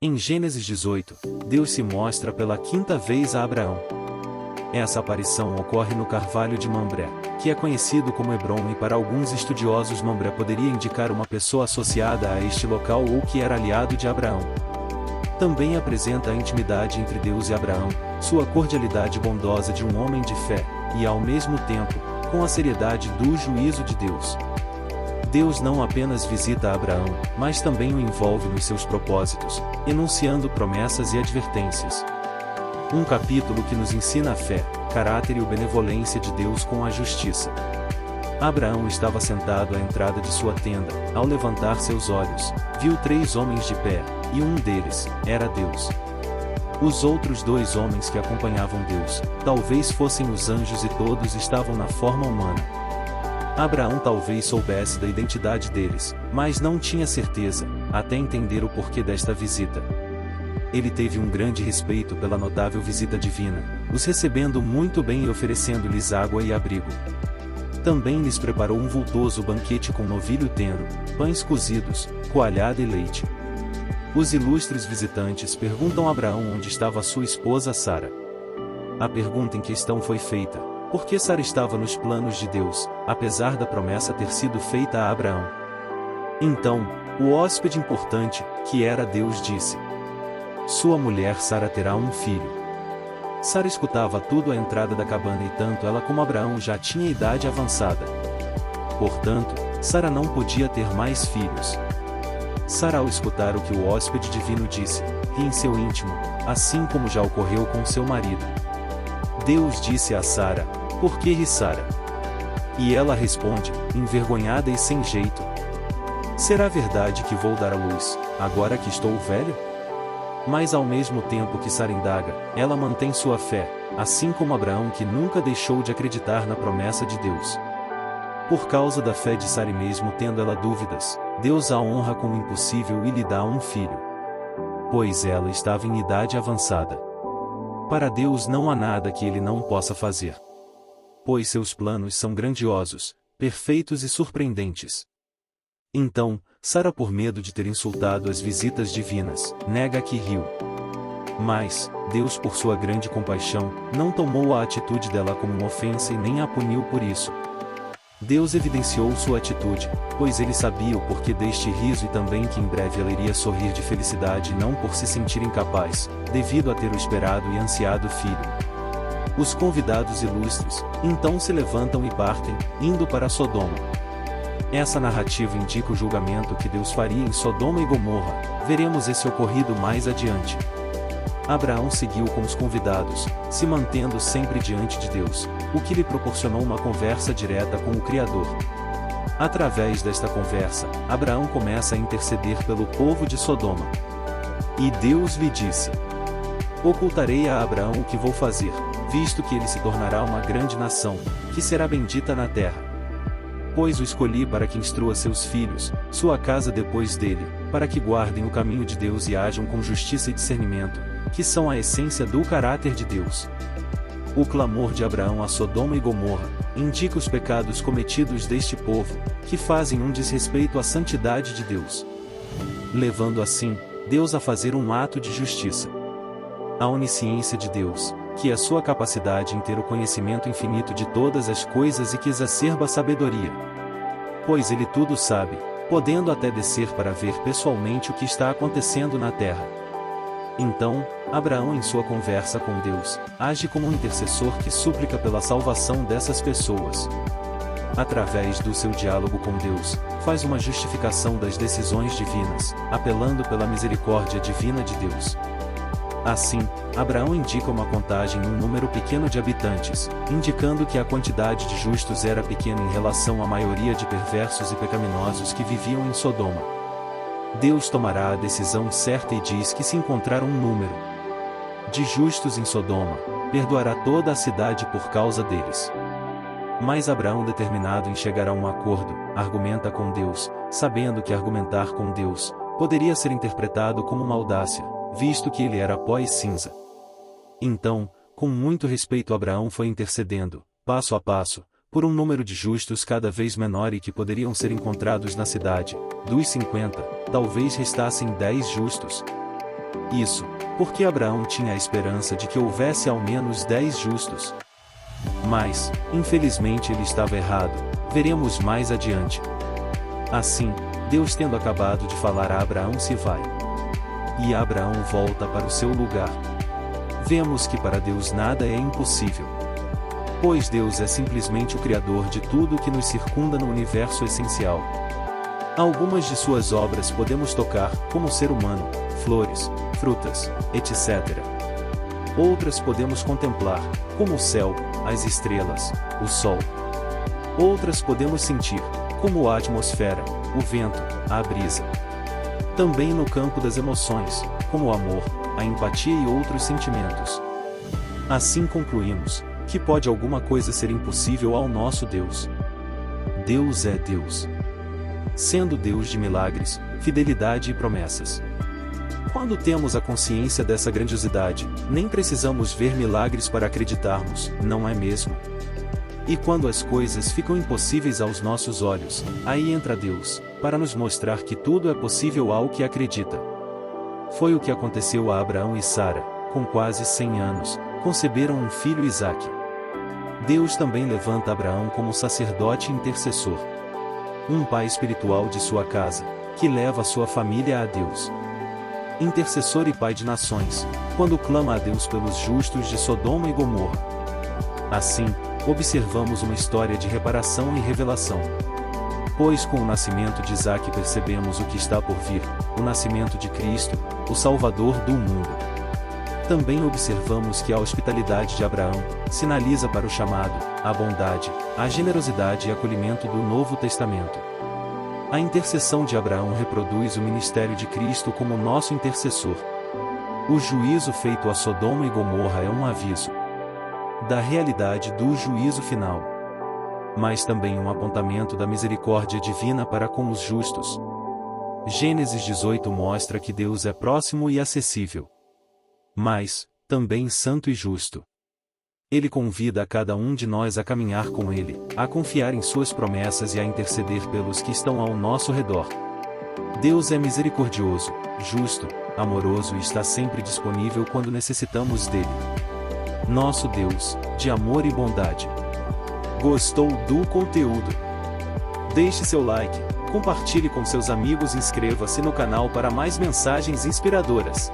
Em Gênesis 18, Deus se mostra pela quinta vez a Abraão. Essa aparição ocorre no Carvalho de Mambré, que é conhecido como Hebrom, e para alguns estudiosos Mambré poderia indicar uma pessoa associada a este local ou que era aliado de Abraão. Também apresenta a intimidade entre Deus e Abraão, sua cordialidade bondosa de um homem de fé, e ao mesmo tempo, com a seriedade do juízo de Deus. Deus não apenas visita Abraão, mas também o envolve nos seus propósitos, enunciando promessas e advertências. Um capítulo que nos ensina a fé, caráter e a benevolência de Deus com a justiça. Abraão estava sentado à entrada de sua tenda. Ao levantar seus olhos, viu 3 homens de pé, e um deles era Deus. Os outros 2 homens que acompanhavam Deus, talvez fossem os anjos, e todos estavam na forma humana. Abraão talvez soubesse da identidade deles, mas não tinha certeza, até entender o porquê desta visita. Ele teve um grande respeito pela notável visita divina, os recebendo muito bem e oferecendo-lhes água e abrigo. Também lhes preparou um vultoso banquete com novilho tenro, pães cozidos, coalhada e leite. Os ilustres visitantes perguntam a Abraão onde estava sua esposa Sara. A pergunta em questão foi feita, porque Sara estava nos planos de Deus, apesar da promessa ter sido feita a Abraão. Então, o hóspede importante, que era Deus, disse: "Sua mulher Sara terá um filho." Sara escutava tudo à entrada da cabana, e tanto ela como Abraão já tinha idade avançada. Portanto, Sara não podia ter mais filhos. Sara, ao escutar o que o hóspede divino disse, ri em seu íntimo, assim como já ocorreu com seu marido. Deus disse a Sara: "Por que ri, Sara?" E ela responde, envergonhada e sem jeito: "Será verdade que vou dar à luz, agora que estou velha?" Mas ao mesmo tempo que Sara indaga, ela mantém sua fé, assim como Abraão, que nunca deixou de acreditar na promessa de Deus. Por causa da fé de Sara, e mesmo tendo ela dúvidas, Deus a honra com o impossível e lhe dá um filho. Pois ela estava em idade avançada. Para Deus não há nada que ele não possa fazer. Pois seus planos são grandiosos, perfeitos e surpreendentes. Então, Sara, por medo de ter insultado as visitas divinas, nega que riu. Mas, Deus, por sua grande compaixão, não tomou a atitude dela como uma ofensa e nem a puniu por isso. Deus evidenciou sua atitude, pois ele sabia o porquê deste riso, e também que em breve ela iria sorrir de felicidade, não por se sentir incapaz, devido a ter o esperado e ansiado filho. Os convidados ilustres, então, se levantam e partem, indo para Sodoma. Essa narrativa indica o julgamento que Deus faria em Sodoma e Gomorra. Veremos esse ocorrido mais adiante. Abraão seguiu com os convidados, se mantendo sempre diante de Deus, o que lhe proporcionou uma conversa direta com o Criador. Através desta conversa, Abraão começa a interceder pelo povo de Sodoma. E Deus lhe disse: "Ocultarei a Abraão o que vou fazer, visto que ele se tornará uma grande nação, que será bendita na terra. Pois o escolhi para que instrua seus filhos, sua casa depois dele, para que guardem o caminho de Deus e ajam com justiça e discernimento, que são a essência do caráter de Deus." O clamor de Abraão a Sodoma e Gomorra indica os pecados cometidos deste povo, que fazem um desrespeito à santidade de Deus, levando assim Deus a fazer um ato de justiça. A onisciência de Deus, que é a sua capacidade em ter o conhecimento infinito de todas as coisas e que exacerba a sabedoria. Pois ele tudo sabe, podendo até descer para ver pessoalmente o que está acontecendo na terra. Então, Abraão, em sua conversa com Deus, age como um intercessor que suplica pela salvação dessas pessoas. Através do seu diálogo com Deus, faz uma justificação das decisões divinas, apelando pela misericórdia divina de Deus. Assim, Abraão indica uma contagem num número pequeno de habitantes, indicando que a quantidade de justos era pequena em relação à maioria de perversos e pecaminosos que viviam em Sodoma. Deus tomará a decisão certa e diz que se encontrar um número de justos em Sodoma, perdoará toda a cidade por causa deles. Mas Abraão, determinado em chegar a um acordo, argumenta com Deus, sabendo que argumentar com Deus poderia ser interpretado como uma audácia, visto que ele era pó e cinza. Então, com muito respeito, Abraão foi intercedendo, passo a passo, por um número de justos cada vez menor e que poderiam ser encontrados na cidade. Dos 50, talvez restassem 10 justos. Isso, porque Abraão tinha a esperança de que houvesse ao menos 10 justos. Mas, infelizmente ele estava errado, veremos mais adiante. Assim, Deus tendo acabado de falar a Abraão se vai. E Abraão volta para o seu lugar. Vemos que para Deus nada é impossível. Pois Deus é simplesmente o Criador de tudo que nos circunda no universo essencial. Algumas de suas obras podemos tocar, como o ser humano, flores, frutas, etc. Outras podemos contemplar, como o céu, as estrelas, o sol. Outras podemos sentir, como a atmosfera, o vento, a brisa. Também no campo das emoções, como o amor, a empatia e outros sentimentos. Assim concluímos, que pode alguma coisa ser impossível ao nosso Deus? Deus é Deus. Sendo Deus de milagres, fidelidade e promessas. Quando temos a consciência dessa grandiosidade, nem precisamos ver milagres para acreditarmos, não é mesmo? E quando as coisas ficam impossíveis aos nossos olhos, aí entra Deus, para nos mostrar que tudo é possível ao que acredita. Foi o que aconteceu a Abraão e Sara, com quase 100 anos, conceberam um filho Isaque. Deus também levanta Abraão como sacerdote e intercessor. Um pai espiritual de sua casa, que leva a sua família a Deus. Intercessor e pai de nações, quando clama a Deus pelos justos de Sodoma e Gomorra. Assim, observamos uma história de reparação e revelação. Pois com o nascimento de Isaque percebemos o que está por vir, o nascimento de Cristo, o Salvador do mundo. Também observamos que a hospitalidade de Abraão sinaliza para o chamado, a bondade, a generosidade e acolhimento do Novo Testamento. A intercessão de Abraão reproduz o ministério de Cristo como nosso intercessor. O juízo feito a Sodoma e Gomorra é um aviso da realidade do juízo final, mas também um apontamento da misericórdia divina para com os justos. Gênesis 18 mostra que Deus é próximo e acessível, mas também santo e justo. Ele convida a cada um de nós a caminhar com Ele, a confiar em suas promessas e a interceder pelos que estão ao nosso redor. Deus é misericordioso, justo, amoroso e está sempre disponível quando necessitamos dele. Nosso Deus, de amor e bondade. Gostou do conteúdo? Deixe seu like, compartilhe com seus amigos e inscreva-se no canal para mais mensagens inspiradoras.